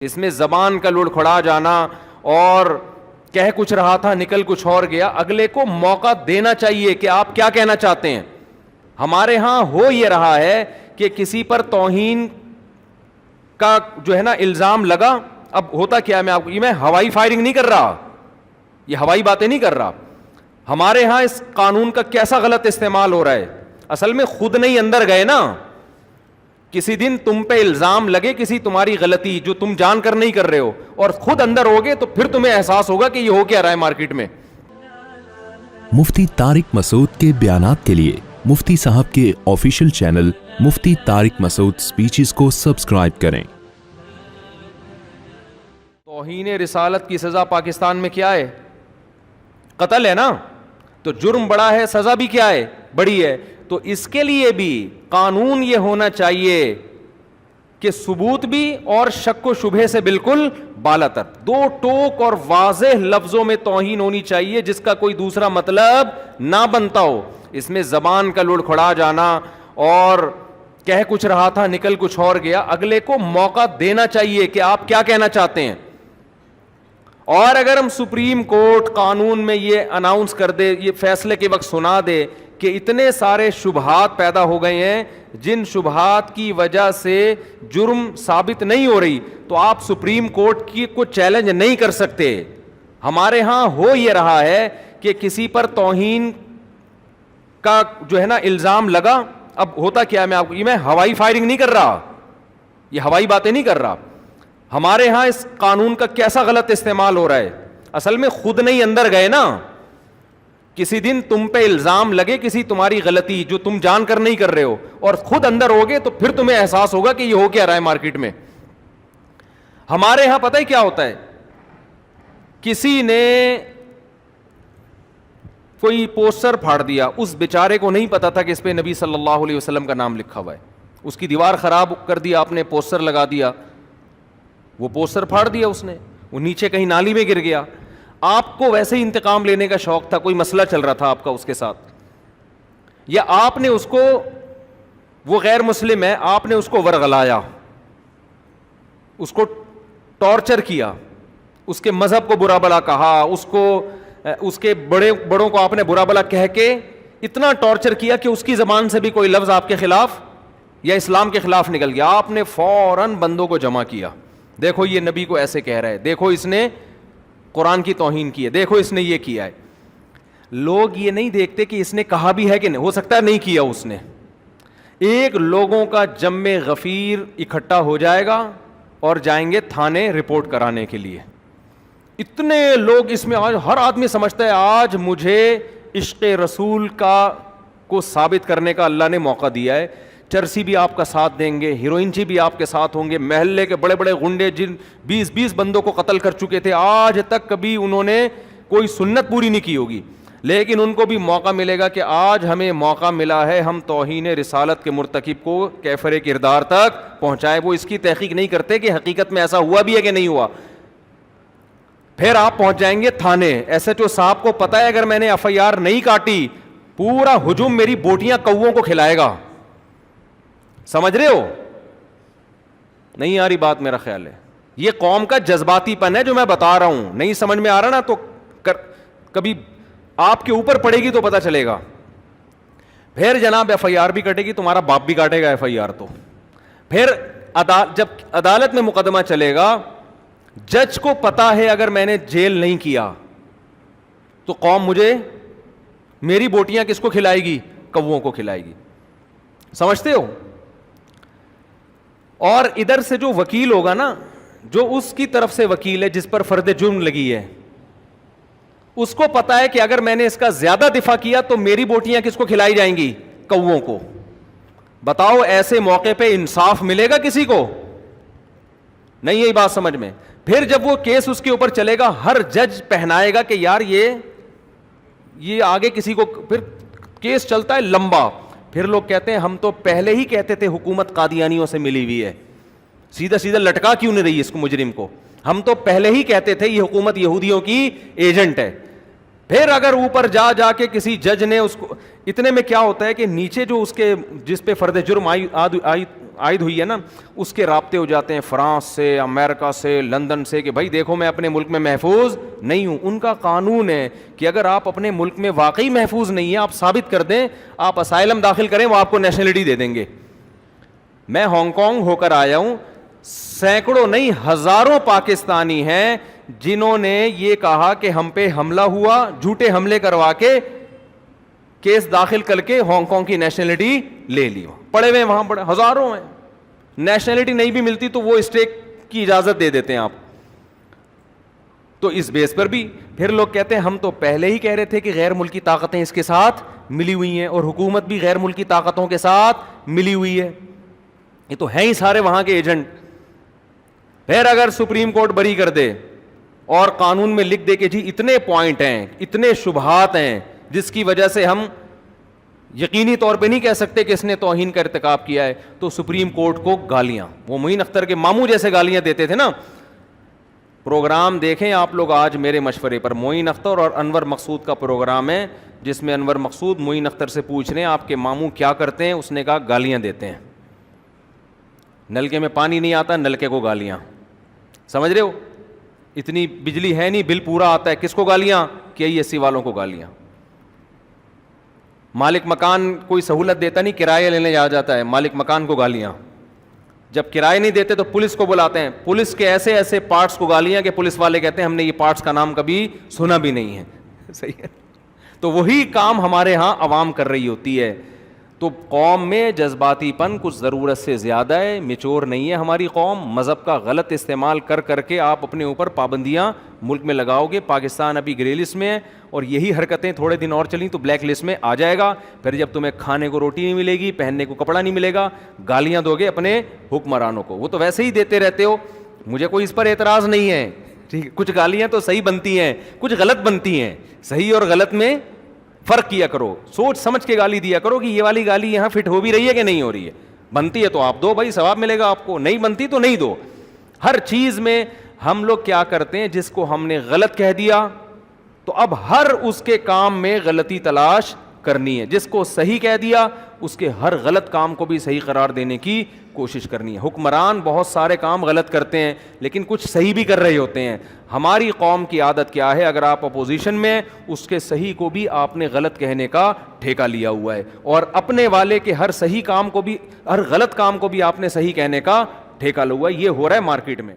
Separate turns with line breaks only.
اس میں زبان کا لڑکھڑا جانا اور کہہ کچھ رہا تھا نکل کچھ اور گیا. اگلے کو موقع دینا چاہیے کہ آپ کیا کہنا چاہتے ہیں. ہمارے ہاں ہو یہ رہا ہے کہ کسی پر توہین کا جو ہے نا الزام لگا. اب ہوتا کیا, میں ہوائی فائرنگ نہیں کر رہا, یہ ہوائی باتیں نہیں کر رہا. ہمارے ہاں اس قانون کا کیسا غلط استعمال ہو رہا ہے. اصل میں خود نہیں اندر گئے نا. کسی دن تم پہ الزام لگے کسی تمہاری غلطی جو تم جان کر نہیں کر رہے ہو, اور خود اندر ہوگے تو پھر تمہیں احساس ہوگا کہ یہ ہو کیا رہا ہے مارکیٹ میں.
مفتی طارق مسعود کے بیانات کے لیے مفتی صاحب کے آفیشیل چینل مفتی طارق مسعود سپیچز کو سبسکرائب کریں.
توہین رسالت کی سزا پاکستان میں کیا ہے؟ قتل ہے نا. تو جرم بڑا ہے, سزا بھی کیا ہے؟ بڑی ہے. تو اس کے لیے بھی قانون یہ ہونا چاہیے کہ ثبوت بھی اور شک و شبہے سے بالکل بالا تر. دو ٹوک اور واضح لفظوں میں توہین ہونی چاہیے جس کا کوئی دوسرا مطلب نہ بنتا ہو. اس میں زبان کا لڑکھڑا جانا اور کہہ کچھ رہا تھا نکل کچھ اور گیا. اگلے کو موقع دینا چاہیے کہ آپ کیا کہنا چاہتے ہیں. اور اگر ہم سپریم کورٹ قانون میں یہ اناؤنس کر دے, یہ فیصلے کے وقت سنا دے کہ اتنے سارے شبہات پیدا ہو گئے ہیں جن شبہات کی وجہ سے جرم ثابت نہیں ہو رہی, تو آپ سپریم کورٹ کی کو چیلنج نہیں کر سکتے. ہمارے ہاں ہو یہ رہا ہے کہ کسی پر توہین کا جو ہے نا الزام لگا. اب ہوتا کیا, میں ہوائی فائرنگ نہیں کر رہا, یہ ہوائی باتیں نہیں کر رہا. ہمارے ہاں اس قانون کا کیسا غلط استعمال ہو رہا ہے. اصل میں خود نہیں اندر گئے نا. کسی دن تم پہ الزام لگے کسی تمہاری غلطی جو تم جان کر نہیں کر رہے ہو, اور خود اندر ہوگے تو پھر تمہیں احساس ہوگا کہ یہ ہو کیا رہا ہے مارکیٹ میں. ہمارے ہاں پتہ ہی کیا ہوتا ہے, کسی نے کوئی پوسٹر پھاڑ دیا, اس بیچارے کو نہیں پتا تھا کہ اس پہ نبی صلی اللہ علیہ وسلم کا نام لکھا ہوا ہے. اس کی دیوار خراب کر دیا آپ نے, پوسٹر لگا دیا, وہ پوسٹر پھاڑ دیا اس نے, وہ نیچے کہیں نالی میں گر گیا. آپ کو ویسے ہی انتقام لینے کا شوق تھا, کوئی مسئلہ چل رہا تھا آپ کا اس کے ساتھ, یا آپ نے اس کو, وہ غیر مسلم ہے, آپ نے اس کو ورغلایا, اس کو ٹارچر کیا, اس کے مذہب کو برا بلا کہا, اس کے بڑوں کو آپ نے برا بلا کہہ کے اتنا ٹارچر کیا کہ اس کی زبان سے بھی کوئی لفظ آپ کے خلاف یا اسلام کے خلاف نکل گیا. آپ نے فوراً بندوں کو جمع کیا, دیکھو یہ نبی کو ایسے کہہ رہا ہے, دیکھو اس نے قرآن کی توہین کی ہے, دیکھو اس نے یہ کیا ہے. لوگ یہ نہیں دیکھتے کہ اس نے کہا بھی ہے کہ نہیں, ہو سکتا ہے نہیں کیا اس نے. ایک لوگوں کا جم غفیر اکٹھا ہو جائے گا اور جائیں گے تھانے رپورٹ کرانے کے لیے. اتنے لوگ اس میں, آج ہر آدمی سمجھتا ہے آج مجھے عشق رسول کو ثابت کرنے کا اللہ نے موقع دیا ہے. چرسی بھی آپ کا ساتھ دیں گے, ہیروئنچی بھی آپ کے ساتھ ہوں گے, محلے کے بڑے بڑے گنڈے جن 20 بندوں کو قتل کر چکے تھے, آج تک کبھی انہوں نے کوئی سنت پوری نہیں کی ہوگی, لیکن ان کو بھی موقع ملے گا کہ آج ہمیں موقع ملا ہے ہم توہین رسالت کے مرتکب کو کیفر کردار تک پہنچائے. وہ اس کی تحقیق نہیں کرتے کہ حقیقت میں ایسا ہوا بھی ہے کہ نہیں ہوا. پھر آپ پہنچ جائیں گے تھانے. ایس ایچ او صاحب کو پتا ہے اگر میں نے ایف آئی آر نہیں کاٹی پورا ہجوم میری بوٹیاں کووں کو کھلائے گا. سمجھ رہے ہو؟ نہیں آ رہی بات, میرا خیال ہے یہ قوم کا جذباتی پن ہے جو میں بتا رہا ہوں. نہیں سمجھ میں آ رہا نا تو کبھی آپ کے اوپر پڑے گی تو پتا چلے گا. پھر جناب ایف آئی آر بھی کٹے گی, تمہارا باپ بھی کاٹے گا ایف آئی آر. تو پھر جب عدالت میں مقدمہ چلے گا, جج کو پتا ہے اگر میں نے جیل نہیں کیا تو قوم مجھے, میری بوٹیاں کس کو کھلائے گی؟ کووں کو کھلائے گی. سمجھتے ہو؟ اور ادھر سے جو وکیل ہوگا نا, جو اس کی طرف سے وکیل ہے جس پر فرد جرم لگی ہے, اس کو پتا ہے کہ اگر میں نے اس کا زیادہ دفاع کیا تو میری بوٹیاں کس کو کھلائی جائیں گی؟ کووں کو. بتاؤ ایسے موقع پہ انصاف ملے گا کسی کو؟ نہیں. یہی بات سمجھ میں. پھر جب وہ کیس اس کے اوپر چلے گا, ہر جج پہنائے گا کہ یار یہ آگے کسی کو, پھر کیس چلتا ہے لمبا. پھر لوگ کہتے ہیں ہم تو پہلے ہی کہتے تھے حکومت قادیانیوں سے ملی ہوئی ہے, سیدھا لٹکا کیوں نہیں رہی اس کو مجرم کو؟ ہم تو پہلے ہی کہتے تھے یہ حکومت یہودیوں کی ایجنٹ ہے. پھر اگر اوپر جا کے کسی جج نے اس کو, اتنے میں کیا ہوتا ہے کہ نیچے جو اس کے جس پہ فرد جرم عائد ہوئی ہے نا, اس کے رابطے ہو جاتے ہیں فرانس سے, امریکہ سے, لندن سے, کہ بھائی دیکھو میں اپنے ملک میں محفوظ نہیں ہوں. ان کا قانون ہے کہ اگر آپ اپنے ملک میں واقعی محفوظ نہیں ہیں, آپ ثابت کر دیں, آپ اسائلم داخل کریں, وہ آپ کو نیشنلٹی دے دیں گے. میں ہانگ کانگ ہو کر آیا ہوں, سینکڑوں نہیں ہزاروں پاکستانی ہیں جنہوں نے یہ کہا کہ ہم پہ حملہ ہوا, جھوٹے حملے کروا کے کیس داخل کر کے ہانگ کانگ کی نیشنلٹی لے لی. پڑے ہوئے وہاں پڑے ہزاروں ہیں, نیشنلٹی نہیں بھی ملتی تو وہ اسٹے کی اجازت دے دیتے ہیں آپ. تو اس بیس پر بھی پھر لوگ کہتے ہیں ہم تو پہلے ہی کہہ رہے تھے کہ غیر ملکی طاقتیں اس کے ساتھ ملی ہوئی ہیں, اور حکومت بھی غیر ملکی طاقتوں کے ساتھ ملی ہوئی ہے. یہ تو ہیں ہی سارے وہاں کے ایجنٹ. پھر اگر سپریم کورٹ بری کر دے اور قانون میں لکھ دے کہ جی اتنے پوائنٹ ہیں, اتنے شبہات ہیں جس کی وجہ سے ہم یقینی طور پہ نہیں کہہ سکتے کہ اس نے توہین کا ارتکاب کیا ہے, تو سپریم کورٹ کو گالیاں, وہ معین اختر کے ماموں جیسے گالیاں دیتے تھے نا. پروگرام دیکھیں آپ لوگ آج میرے مشورے پر, معین اختر اور انور مقصود کا پروگرام ہے, جس میں انور مقصود معین اختر سے پوچھ رہے ہیں آپ کے ماموں کیا کرتے ہیں. اس نے کہا گالیاں دیتے ہیں, نلکے میں پانی نہیں آتا, نلکے کو گالیاں. سمجھ رہے ہو, اتنی بجلی ہے نہیں, بل پورا آتا ہے, کس کو گالیاں, KESC والوں کو گالیاں. مالک مکان کوئی سہولت دیتا نہیں, کرایہ لینے آ جاتا ہے, مالک مکان کو گالیاں. جب کرایہ نہیں دیتے تو پولیس کو بلاتے ہیں, پولیس کے ایسے ایسے پارٹس کو گالیاں کہ پولیس والے کہتے ہیں ہم نے یہ پارٹس کا نام کبھی سنا بھی نہیں ہے. صحیح ہے. تو وہی کام ہمارے ہاں عوام کر رہی ہوتی ہے. تو قوم میں جذباتی پن کچھ ضرورت سے زیادہ ہے, میچور نہیں ہے ہماری قوم. مذہب کا غلط استعمال کر کر کے آپ اپنے اوپر پابندیاں ملک میں لگاؤ گے. پاکستان ابھی گرے لسٹ میں ہے, اور یہی حرکتیں تھوڑے دن اور چلیں تو بلیک لسٹ میں آ جائے گا. پھر جب تمہیں کھانے کو روٹی نہیں ملے گی, پہننے کو کپڑا نہیں ملے گا, گالیاں دو گے اپنے حکمرانوں کو. وہ تو ویسے ہی دیتے رہتے ہو, مجھے کوئی اس پر اعتراض نہیں ہے. ٹھیک, کچھ گالیاں تو صحیح بنتی ہیں, کچھ غلط بنتی ہیں. صحیح اور غلط میں فرق کیا کرو, سوچ سمجھ کے گالی دیا کرو کہ یہ والی گالی یہاں فٹ ہو بھی رہی ہے کہ نہیں ہو رہی ہے. بنتی ہے تو آپ دو بھائی, ثواب ملے گا آپ کو, نہیں بنتی تو نہیں دو. ہر چیز میں ہم لوگ کیا کرتے ہیں, جس کو ہم نے غلط کہہ دیا تو اب ہر اس کے کام میں غلطی تلاش کرنی ہے, جس کو صحیح کہہ دیا اس کے ہر غلط کام کو بھی صحیح قرار دینے کی کوشش کرنی ہے. حکمران بہت سارے کام غلط کرتے ہیں لیکن کچھ صحیح بھی کر رہے ہوتے ہیں. ہماری قوم کی عادت کیا ہے, اگر آپ اپوزیشن میں اس کے صحیح کو بھی آپ نے غلط کہنے کا ٹھیکہ لیا ہوا ہے, اور اپنے والے کے ہر صحیح کام کو بھی, ہر غلط کام کو بھی آپ نے صحیح کہنے کا ٹھیکہ لیا ہوا ہے. یہ ہو رہا ہے مارکیٹ میں.